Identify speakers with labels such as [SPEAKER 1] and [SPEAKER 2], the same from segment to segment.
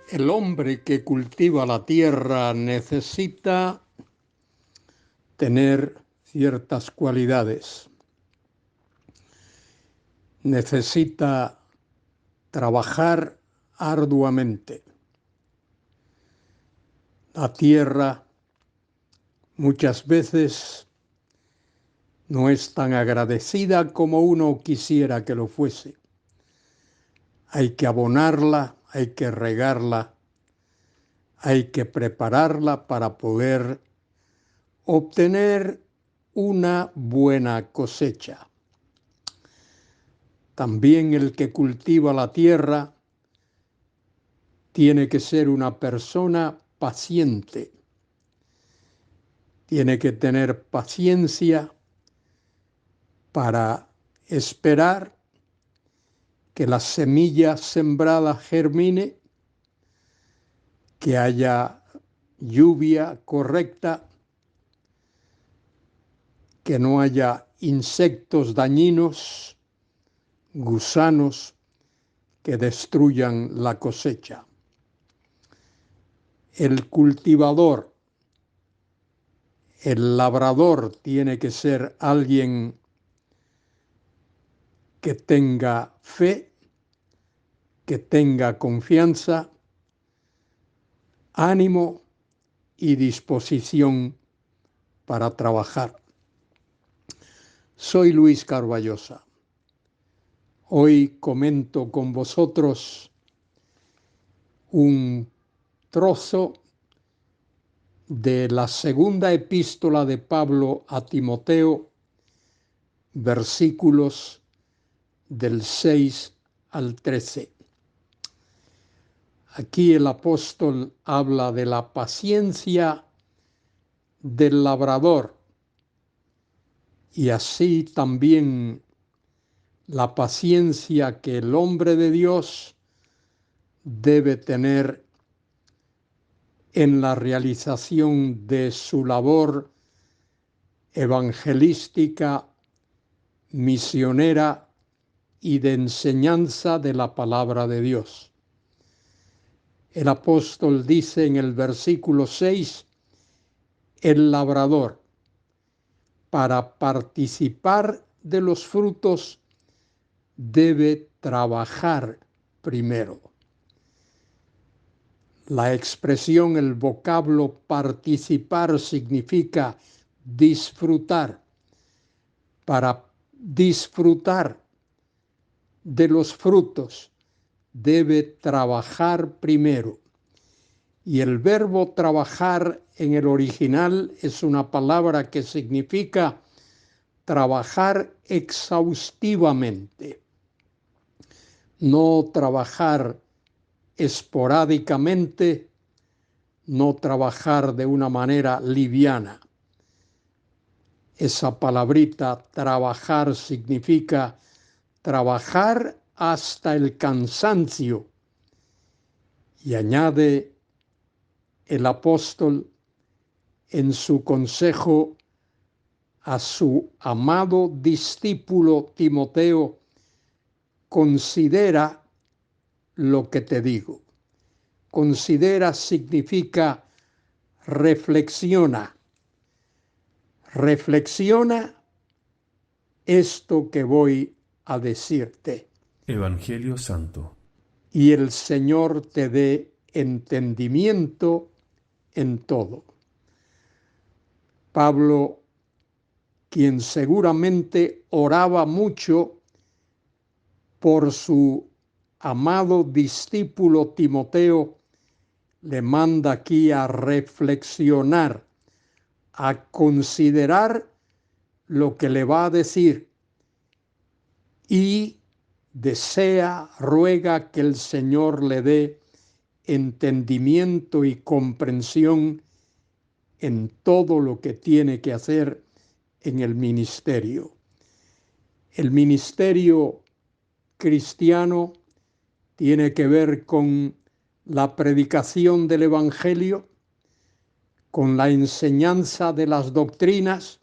[SPEAKER 1] El hombre que cultiva la tierra necesita tener ciertas cualidades. Necesita trabajar arduamente. La tierra muchas veces no es tan agradecida como uno quisiera que lo fuese. Hay que abonarla, hay que regarla, hay que prepararla para poder obtener una buena cosecha. También el que cultiva la tierra tiene que ser una persona paciente. Tiene que tener paciencia para esperar que la semilla sembrada germine, que haya lluvia correcta, que no haya insectos dañinos, gusanos que destruyan la cosecha. El cultivador, el labrador tiene que ser alguien que tenga fe, que tenga confianza, ánimo y disposición para trabajar. Soy Luis Carballosa. Hoy comento con vosotros un trozo de la segunda epístola de Pablo a Timoteo, versículos del 6 al 13. Aquí el apóstol habla de la paciencia del labrador y así también la paciencia que el hombre de Dios debe tener en la realización de su labor evangelística, misionera y de enseñanza de la palabra de Dios. El apóstol dice en el versículo 6, el labrador, para participar de los frutos, debe trabajar primero. La expresión, el vocablo participar significa disfrutar. Para disfrutar de los frutos, debe trabajar primero. Y el verbo trabajar en el original es una palabra que significa trabajar exhaustivamente, no trabajar esporádicamente, no trabajar de una manera liviana. Esa palabrita trabajar significa trabajar hasta el cansancio. Y añade el apóstol en su consejo a su amado discípulo Timoteo, considera lo que te digo. Considera significa reflexiona. Reflexiona esto que voy a decirte.
[SPEAKER 2] Evangelio Santo.
[SPEAKER 1] Y el Señor te dé entendimiento en todo. Pablo, quien seguramente oraba mucho por su amado discípulo Timoteo, le manda aquí a reflexionar, a considerar lo que le va a decir y desea, ruega que el Señor le dé entendimiento y comprensión en todo lo que tiene que hacer en el ministerio. El ministerio cristiano tiene que ver con la predicación del Evangelio, con la enseñanza de las doctrinas,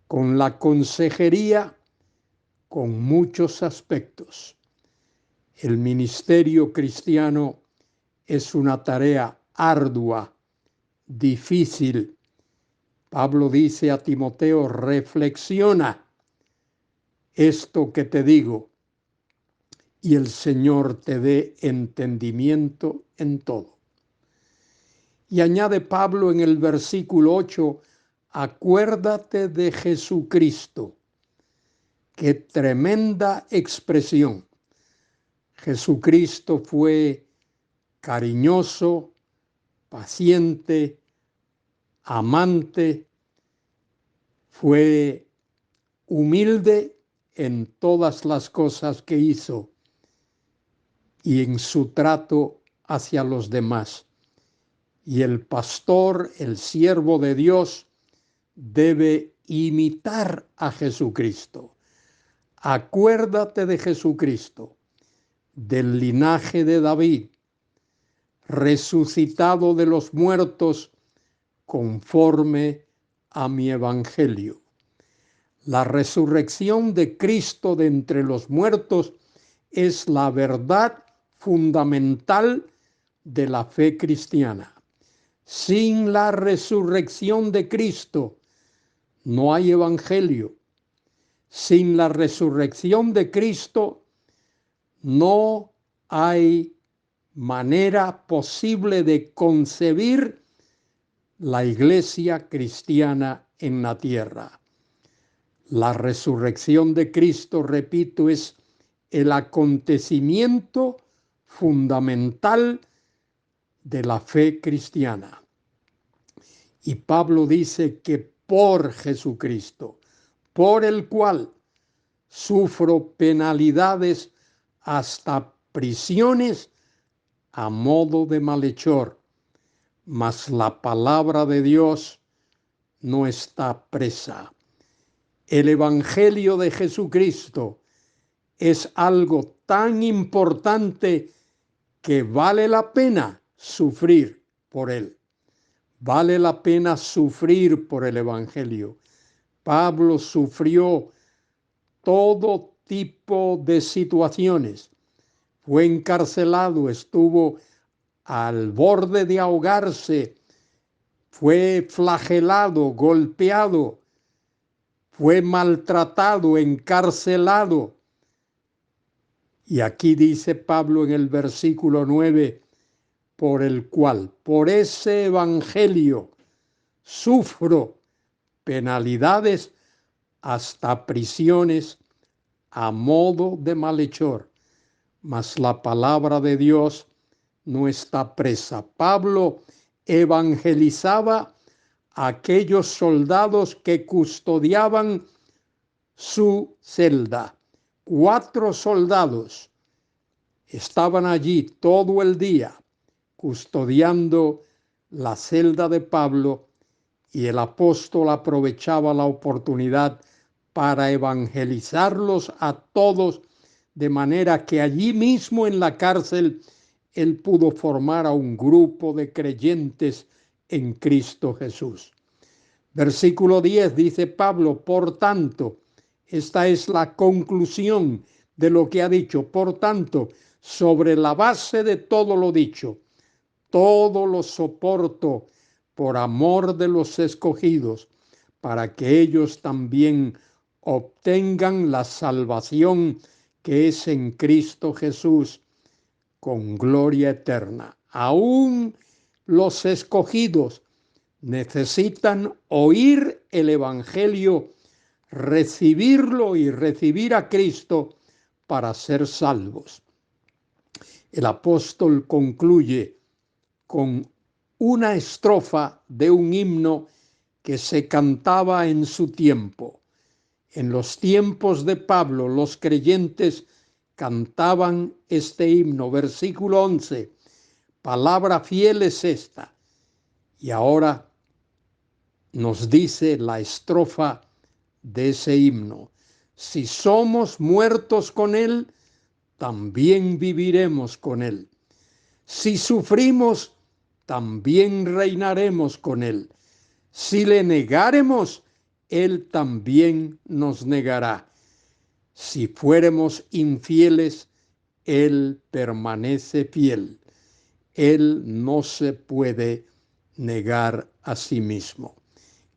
[SPEAKER 1] con la consejería, con muchos aspectos. El ministerio cristiano es una tarea ardua, difícil. Pablo dice a Timoteo: reflexiona esto que te digo, y el Señor te dé entendimiento en todo. Y añade Pablo en el versículo 8, acuérdate de Jesucristo. Qué tremenda expresión. Jesucristo fue cariñoso, paciente, amante, fue humilde en todas las cosas que hizo y en su trato hacia los demás. Y el pastor, el siervo de Dios, debe imitar a Jesucristo. Acuérdate de Jesucristo, del linaje de David, resucitado de los muertos conforme a mi evangelio. La resurrección de Cristo de entre los muertos es la verdad fundamental de la fe cristiana. Sin la resurrección de Cristo no hay evangelio. Sin la resurrección de Cristo no hay manera posible de concebir la iglesia cristiana en la tierra. La resurrección de Cristo, repito, es el acontecimiento fundamental de la fe cristiana. Y Pablo dice que por Jesucristo, por el cual sufro penalidades hasta prisiones a modo de malhechor, mas la palabra de Dios no está presa. El Evangelio de Jesucristo es algo tan importante que vale la pena sufrir por él. Vale la pena sufrir por el Evangelio. Pablo sufrió todo tipo de situaciones. Fue encarcelado, estuvo al borde de ahogarse, fue flagelado, golpeado, fue maltratado, encarcelado. Y aquí dice Pablo en el versículo 9, por el cual, por ese evangelio, sufro penalidades hasta prisiones a modo de malhechor, mas la palabra de Dios no está presa. Pablo evangelizaba a aquellos soldados que custodiaban su celda. 4 soldados estaban allí todo el día custodiando la celda de Pablo, y el apóstol aprovechaba la oportunidad para evangelizarlos a todos, de manera que allí mismo en la cárcel él pudo formar a un grupo de creyentes en Cristo Jesús. Versículo 10 dice Pablo, por tanto, esta es la conclusión de lo que ha dicho, por tanto, sobre la base de todo lo dicho, todo lo soporto por amor de los escogidos, para que ellos también obtengan la salvación que es en Cristo Jesús, con gloria eterna. Aún los escogidos necesitan oír el Evangelio, recibirlo y recibir a Cristo para ser salvos. El apóstol concluye con una estrofa de un himno que se cantaba en su tiempo. En los tiempos de Pablo, los creyentes cantaban este himno. Versículo 11, palabra fiel es esta. Y ahora nos dice la estrofa de ese himno: si somos muertos con él, también viviremos con él. Si sufrimos, también reinaremos con él. Si le negáremos, él también nos negará. Si fuéremos infieles, él permanece fiel, Él no se puede negar a sí mismo.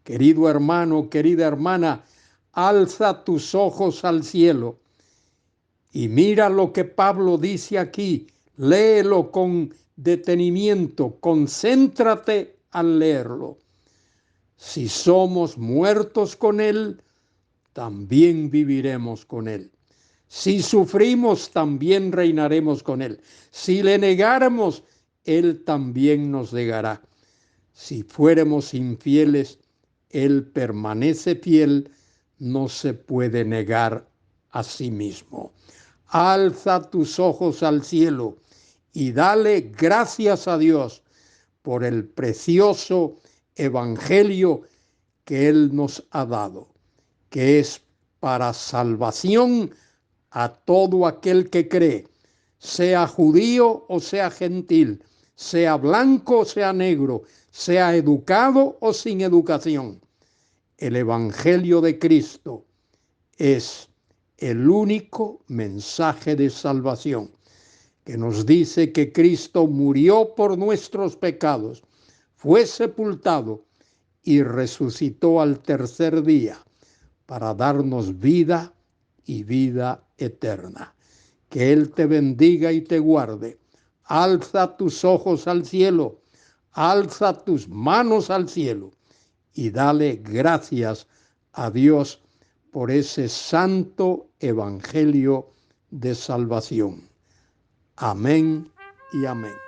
[SPEAKER 1] Querido hermano, querida hermana, alza tus ojos al cielo y mira lo que Pablo dice aquí. Léelo con detenimiento, concéntrate al leerlo. Si somos muertos con Él, también viviremos con Él. Si sufrimos, también reinaremos con Él. Si le negáramos, Él también nos negará. Si fuéramos infieles, Él permanece fiel, no se puede negar a sí mismo. Alza tus ojos al cielo y dale gracias a Dios por el precioso evangelio que Él nos ha dado, que es para salvación a todo aquel que cree, sea judío o sea gentil, sea blanco o sea negro, sea educado o sin educación. El evangelio de Cristo es el único mensaje de salvación, que nos dice que Cristo murió por nuestros pecados, fue sepultado y resucitó al tercer día para darnos vida y vida eterna. Que Él te bendiga y te guarde. Alza tus ojos al cielo, alza tus manos al cielo y dale gracias a Dios por ese santo evangelio de salvación. Amén y amén.